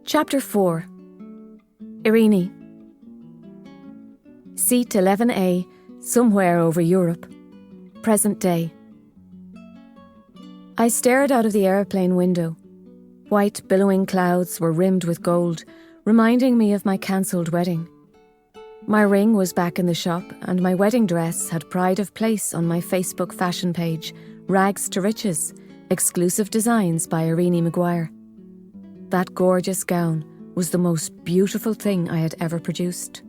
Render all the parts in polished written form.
Chapter 4. Irini. Seat 11A, somewhere over Europe. Present day. I stared out of the aeroplane window. White, billowing clouds were rimmed with gold, reminding me of my cancelled wedding. My ring was back in the shop, and my wedding dress had pride of place on my Facebook fashion page, Rags to Riches, exclusive designs by Irini McGuire. That gorgeous gown was the most beautiful thing I had ever produced.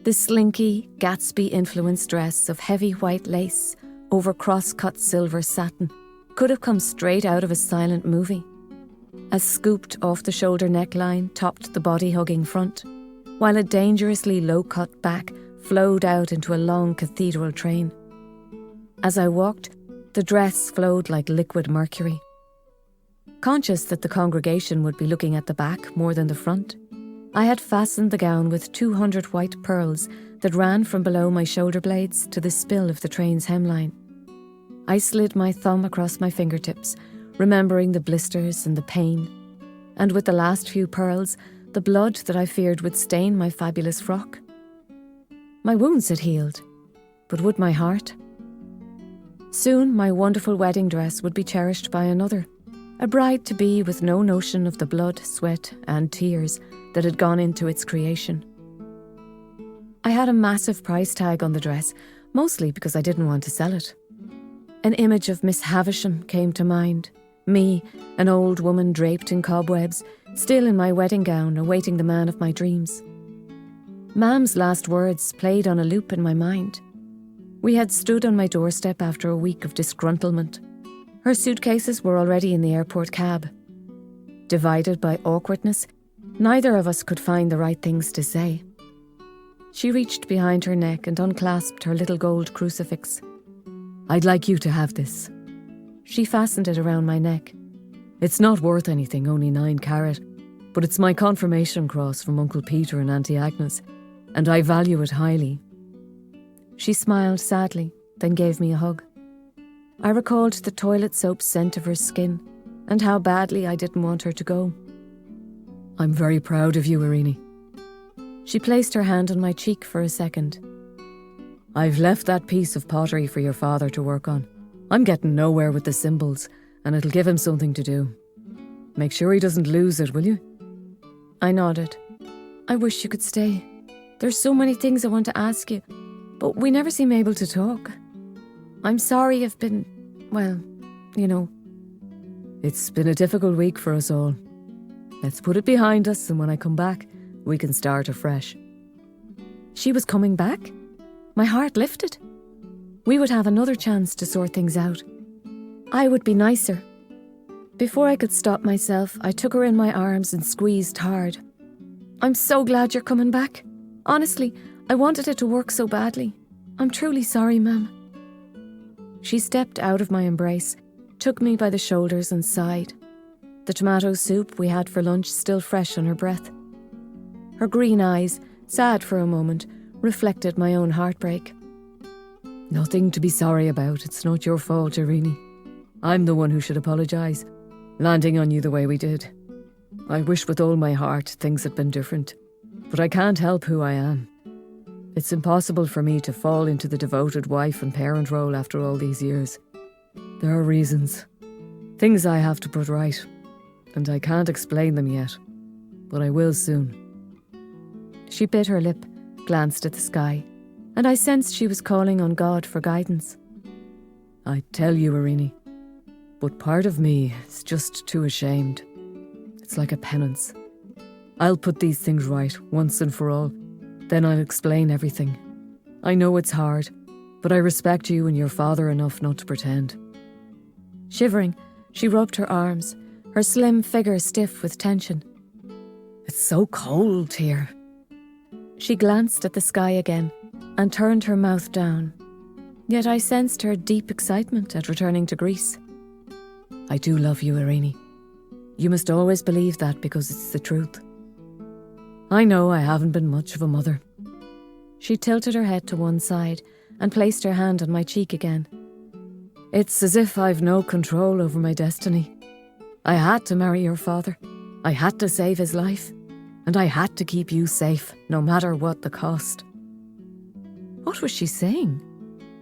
The slinky, Gatsby-influenced dress of heavy white lace over cross-cut silver satin could have come straight out of a silent movie. A scooped off-the-shoulder neckline topped the body-hugging front, while a dangerously low-cut back flowed out into a long cathedral train. As I walked, the dress flowed like liquid mercury. Conscious that the congregation would be looking at the back more than the front, I had fastened the gown with 200 white pearls that ran from below my shoulder blades to the spill of the train's hemline. I slid my thumb across my fingertips, remembering the blisters and the pain, and with the last few pearls, the blood that I feared would stain my fabulous frock. My wounds had healed, but would my heart? Soon my wonderful wedding dress would be cherished by another, a bride-to-be with no notion of the blood, sweat and tears that had gone into its creation. I had a massive price tag on the dress, mostly because I didn't want to sell it. An image of Miss Havisham came to mind, me, an old woman draped in cobwebs, still in my wedding gown, awaiting the man of my dreams. Mam's last words played on a loop in my mind. We had stood on my doorstep after a week of disgruntlement. Her suitcases were already in the airport cab. Divided by awkwardness, neither of us could find the right things to say. She reached behind her neck and unclasped her little gold crucifix. "I'd like you to have this." She fastened it around my neck. "It's not worth anything, only 9 carat, but it's my confirmation cross from Uncle Peter and Auntie Agnes, and I value it highly." She smiled sadly, then gave me a hug. I recalled the toilet soap scent of her skin and how badly I didn't want her to go. "I'm very proud of you, Irini." She placed her hand on my cheek for a second. "I've left that piece of pottery for your father to work on. I'm getting nowhere with the symbols, and it'll give him something to do. Make sure he doesn't lose it, will you?" I nodded. "I wish you could stay. There's so many things I want to ask you, but we never seem able to talk. I'm sorry I've been, well, you know." "It's been a difficult week for us all. Let's put it behind us, and when I come back, we can start afresh." She was coming back? My heart lifted. We would have another chance to sort things out. I would be nicer. Before I could stop myself, I took her in my arms and squeezed hard. "I'm so glad you're coming back. Honestly, I wanted it to work so badly. I'm truly sorry, Ma'am." She stepped out of my embrace, took me by the shoulders and sighed. The tomato soup we had for lunch still fresh on her breath. Her green eyes, sad for a moment, reflected my own heartbreak. "Nothing to be sorry about. It's not your fault, Irini. I'm the one who should apologise, landing on you the way we did. I wish with all my heart things had been different, but I can't help who I am. It's impossible for me to fall into the devoted wife and parent role after all these years. There are reasons, things I have to put right, and I can't explain them yet, but I will soon." She bit her lip, glanced at the sky, and I sensed she was calling on God for guidance. "I tell you, Irini, but part of me is just too ashamed. It's like a penance. I'll put these things right once and for all, then I'll explain everything. I know it's hard, but I respect you and your father enough not to pretend." Shivering, she rubbed her arms, her slim figure stiff with tension. "It's so cold here." She glanced at the sky again and turned her mouth down. Yet I sensed her deep excitement at returning to Greece. "I do love you, Irini. You must always believe that because it's the truth. I know I haven't been much of a mother." She tilted her head to one side and placed her hand on my cheek again. "It's as if I've no control over my destiny. I had to marry your father. I had to save his life, and I had to keep you safe, no matter what the cost." What was she saying?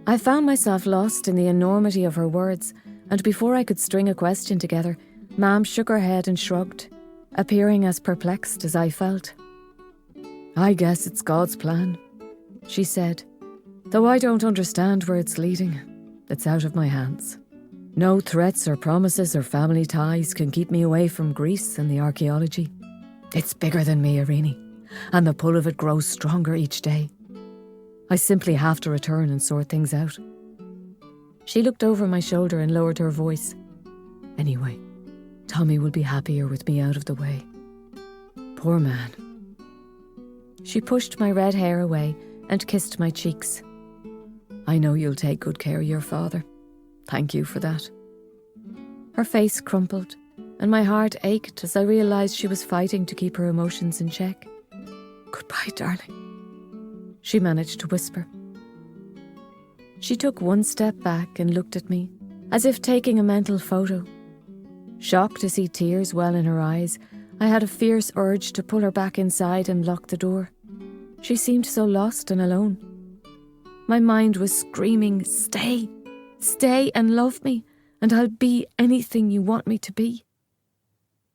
I found myself lost in the enormity of her words, and before I could string a question together, Mam shook her head and shrugged, appearing as perplexed as I felt. "I guess it's God's plan," she said. "Though I don't understand where it's leading. It's out of my hands. No threats or promises or family ties can keep me away from Greece and the archaeology. It's bigger than me, Irini, and the pull of it grows stronger each day. I simply have to return and sort things out." She looked over my shoulder and lowered her voice. "Anyway, Tommy will be happier with me out of the way. Poor man." She pushed my red hair away and kissed my cheeks. "I know you'll take good care of your father. Thank you for that." Her face crumpled, and my heart ached as I realised she was fighting to keep her emotions in check. "Goodbye, darling," she managed to whisper. She took one step back and looked at me, as if taking a mental photo. Shocked to see tears well in her eyes, I had a fierce urge to pull her back inside and lock the door. She seemed so lost and alone. My mind was screaming, "Stay! Stay and love me, and I'll be anything you want me to be."